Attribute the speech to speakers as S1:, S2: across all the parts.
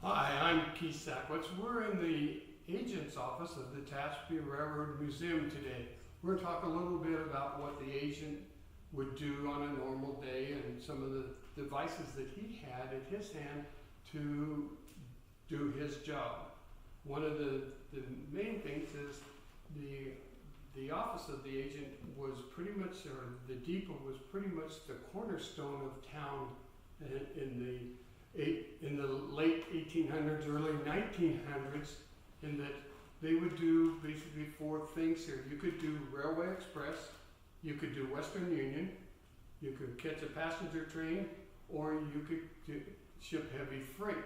S1: Hi, I'm Keith Sackwitz. We're in the agent's office of the Tehachapi Railroad Museum today. We're going to talk a little bit about what the agent would do on a normal day and some of the devices that he had at his hand to do his job. One of the main things is the office of the agent was pretty much, or the depot was pretty much the cornerstone of town in the late 1800s, early 1900s, in that they would do basically four things here. You could do Railway Express, you could do Western Union, you could catch a passenger train, or you could ship heavy freight.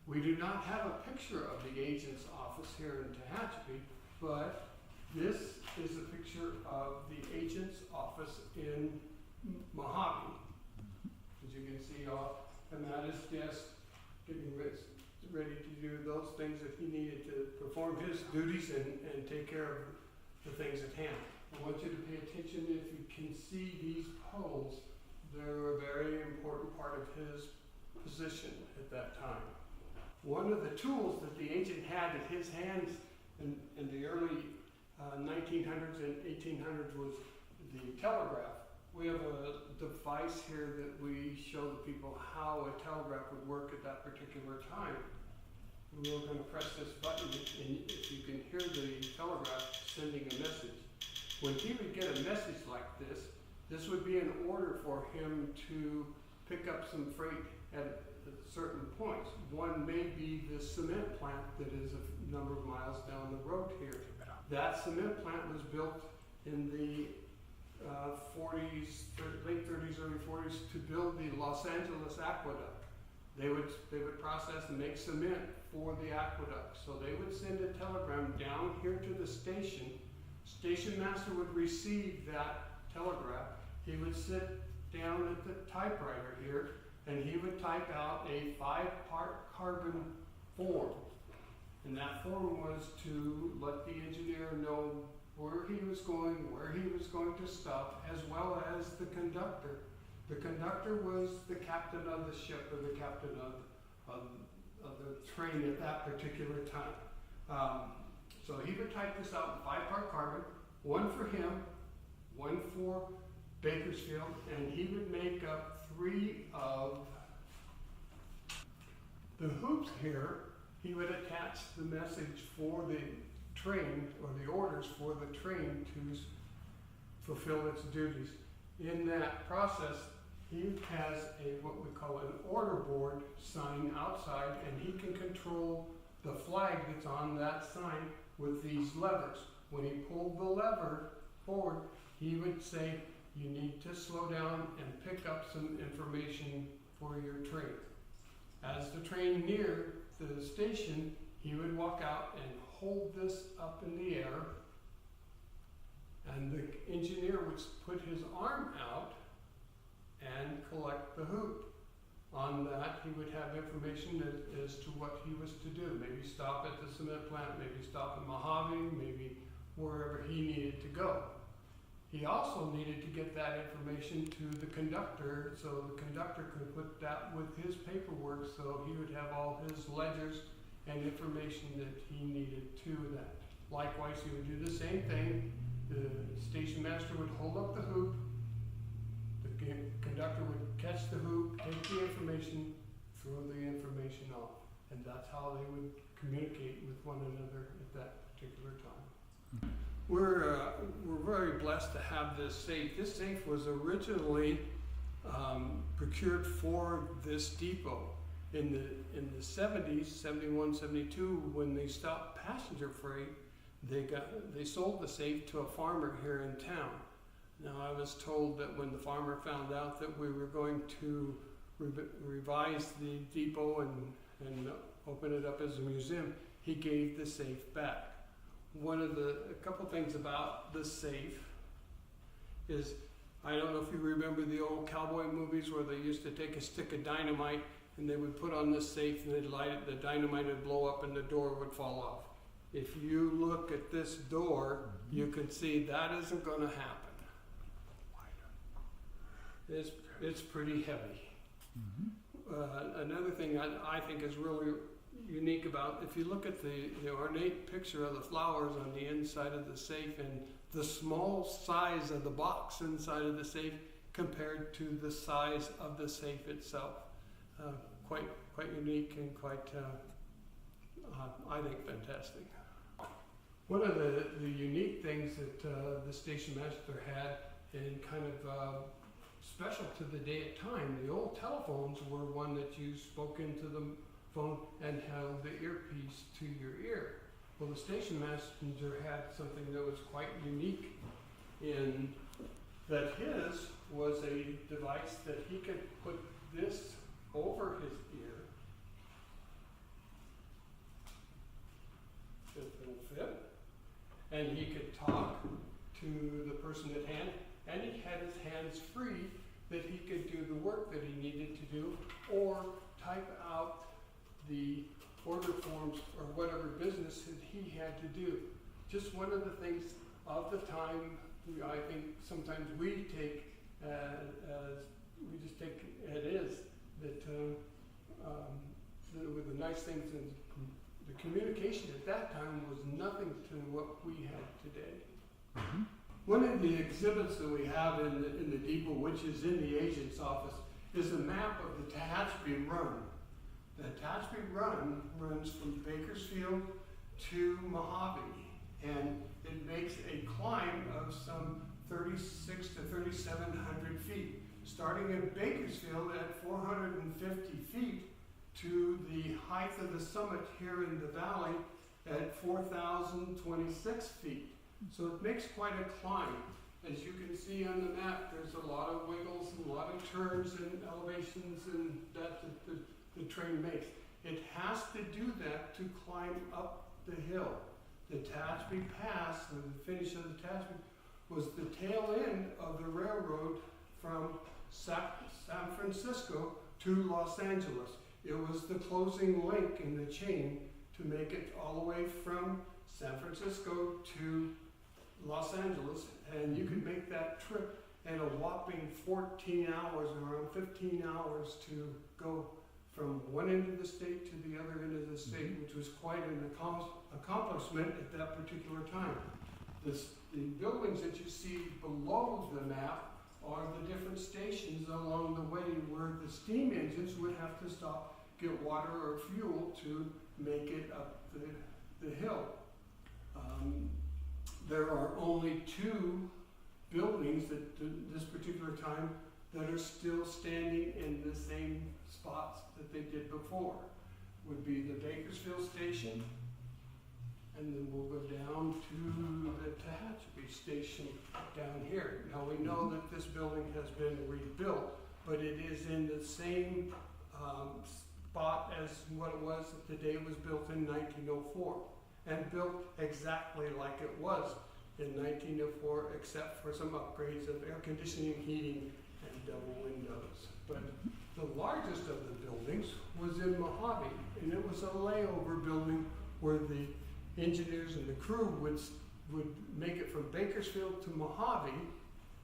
S1: We do not have a picture of the agent's office here in Tehachapi, but this is a picture of the agent's office in Mojave. As you can see, and that is just getting ready to do those things that he needed to perform his duties and take care of the things at hand. I want you to pay attention. If you can see these poles, they're a very important part of his position at that time. One of the tools that the agent had at his hands in the early 1900s and 1800s was the telegraph. We have a device here that we show the people how a telegraph would work at that particular time. We're going to press this button, and if you can hear the telegraph sending a message. When he would get a message like this would be an order for him to pick up some freight at certain points. One may be the cement plant that is a number of miles down the road here. That cement plant was built in the 40s, late 30s, early 40s to build the Los Angeles aqueduct. They would process and make cement for the aqueduct. So they would send a telegram down here to the station. Station master would receive that telegraph. He would sit down at the typewriter here and he would type out a 5-part carbon form. And that form was to let the engineer know where he was going to stop, as well as the conductor. The conductor was the captain of the ship or the captain of the train at that particular time. So he would type this out in 5-part carbon, one for him, one for Bakersfield, and he would make up 3 of the hoops here. He would attach the message for the train, or the orders for the train to fulfill its duties. In that process, he has what we call an order board sign outside, and he can control the flag that's on that sign with these levers. When he pulled the lever forward, he would say, you need to slow down and pick up some information for your train. As the train neared the station, he would walk out and hold this up in the air, and the engineer would put his arm out and collect the hoop. On that, he would have information as to what he was to do. Maybe stop at the cement plant, maybe stop in Mojave, maybe wherever he needed to go. He also needed to get that information to the conductor, so the conductor could put that with his paperwork, so he would have all his ledgers and information that he needed to that. Likewise, he would do the same thing. The station master would hold up the hoop, the conductor would catch the hoop, take the information, throw the information off. And that's how they would communicate with one another at that particular time. We're very blessed to have this safe. This safe was originally procured for this depot. In the 70s, 71, 72, when they stopped passenger freight, they sold the safe to a farmer here in town. Now, I was told that when the farmer found out that we were going to revise the depot and open it up as a museum, he gave the safe back. A couple things about the safe is, I don't know if you remember the old cowboy movies where they used to take a stick of dynamite and they would put on this safe and they'd light it, the dynamite would blow up and the door would fall off. If you look at this door, you can see that isn't going to happen. It's pretty heavy. another thing I think is really unique about, if you look at the ornate picture of the flowers on the inside of the safe and the small size of the box inside of the safe compared to the size of the safe itself, quite unique and quite, I think, fantastic. One of the unique things that the station master had, and kind of special to the day at time, the old telephones were one that you spoke into the phone and held the earpiece to your ear. Well, the station master had something that was quite unique in that his was a device that he could put this over his ear. It'll fit. And he could talk to the person at hand, and he had his hands free that he could do the work that he needed to do, or type out the order forms or whatever business that he had to do. Just one of the things of the time, I think sometimes we take as we just take it is that with the nice things, and the communication at that time was nothing to what we have today. Mm-hmm. One of the exhibits that we have in the depot, which is in the agent's office, is a map of the Tehachapi Run. The Tehachapi Run runs from Bakersfield to Mojave, and it makes a climb of some 36 to 3,700 feet, starting in Bakersfield at 450 feet to the height of the summit here in the valley at 4,026 feet. So it makes quite a climb. As you can see on the map, there's a lot of wiggles and a lot of turns and elevations and that the train makes. It has to do that to climb up the hill. The Tehachapi Pass, or the finish of the Tehachapi, was the tail end of the railroad from San Francisco to Los Angeles. It was the closing link in the chain to make it all the way from San Francisco to Los Angeles, and you could make that trip in a whopping 14 hours, around 15 hours to go from one end of the state to the other end of the state, which was quite an accomplishment at that particular time. The buildings that you see below the map are the different stations along the way where the steam engines would have to stop, get water or fuel to make it up the hill. There are only two buildings at this particular time that are still standing in the same spots that they did before. Would be the Bakersfield station, and then we'll go down to the Tehachapi station down here. Now we know that this building has been rebuilt, but it is in the same spot as what it was the day it was built in 1904, and built exactly like it was in 1904, except for some upgrades of air conditioning, heating, and double windows. But the largest of the buildings was in Mojave, and it was a layover building where the engineers and the crew would make it from Bakersfield to Mojave,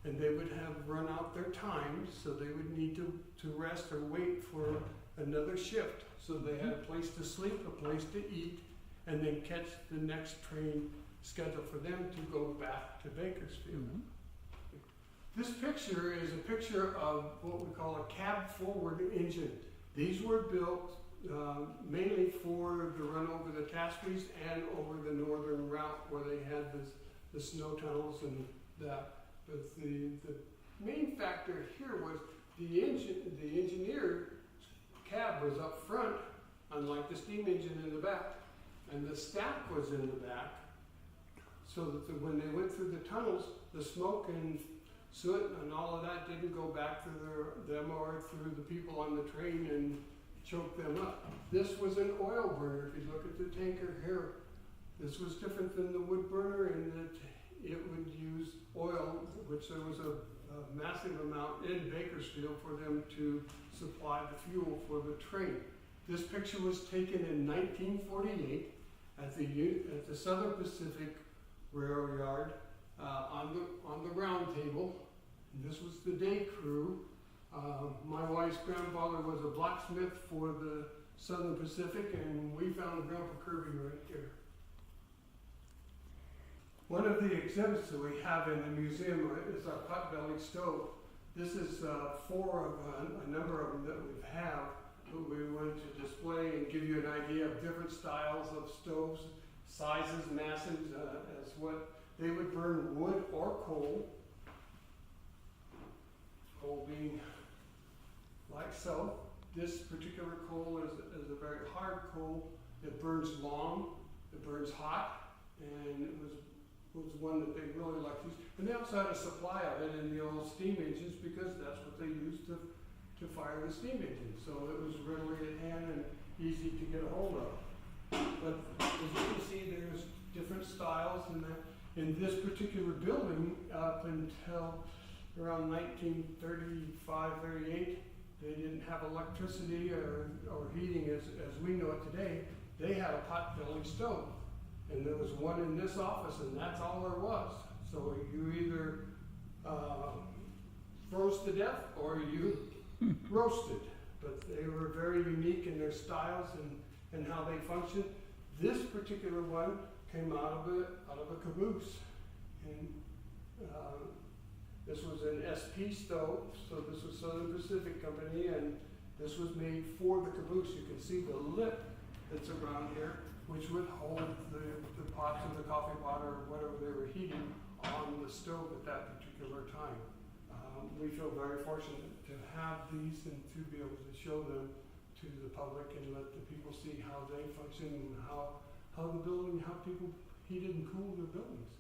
S1: and they would have run out their time, so they would need to rest or wait for another shift. So they had a place to sleep, a place to eat, and then catch the next train scheduled for them to go back to Bakersfield. Mm-hmm. This picture is a picture of what we call a cab forward engine. These were built mainly for the run over the Tehachapi and over the northern route where they had the snow tunnels and that. But the main factor here was the engineer cab was up front, unlike the steam engine in the back, and the stack was in the back, so that when they went through the tunnels, the smoke and soot and all of that didn't go back to them or through the people on the train and choke them up. This was an oil burner. If you look at the tanker here, this was different than the wood burner in that it would use oil, which there was a massive amount in Bakersfield for them to supply the fuel for the train. This picture was taken in 1948 at the Southern Pacific Rail Yard on the round table. This was the day crew My wife's grandfather was a blacksmith for the Southern Pacific, and we found Grandpa Kirby right here. One of the exhibits that we have in the museum is our pot-bellied stove. This is four of a number of them that we have, but we wanted to display and give you an idea of different styles of stoves, sizes, masses, as what they would burn wood or coal. Coal being like so. This particular coal is a very hard coal. It burns long, it burns hot, and it was one that they really liked to use. And they also had a supply of it in the old steam engines because that's what they used to fire the steam engines. So it was readily at hand and easy to get a hold of. But as you can see, there's different styles in that. In this particular building, up until around 1935, 38, they didn't have electricity or heating as we know it today. They had a pot-bellied stove. And there was one in this office, and that's all there was. So you either froze to death or you roasted. But they were very unique in their styles and how they functioned. This particular one came out of a caboose. And this was an SP stove, so this was Southern Pacific Company, and this was made for the caboose. You can see the lip that's around here, which would hold the pots of the coffee pot or whatever they were heating on the stove at that particular time. We feel very fortunate to have these and to be able to show them to the public and let the people see how they function and how the building, how people heated and cooled their buildings.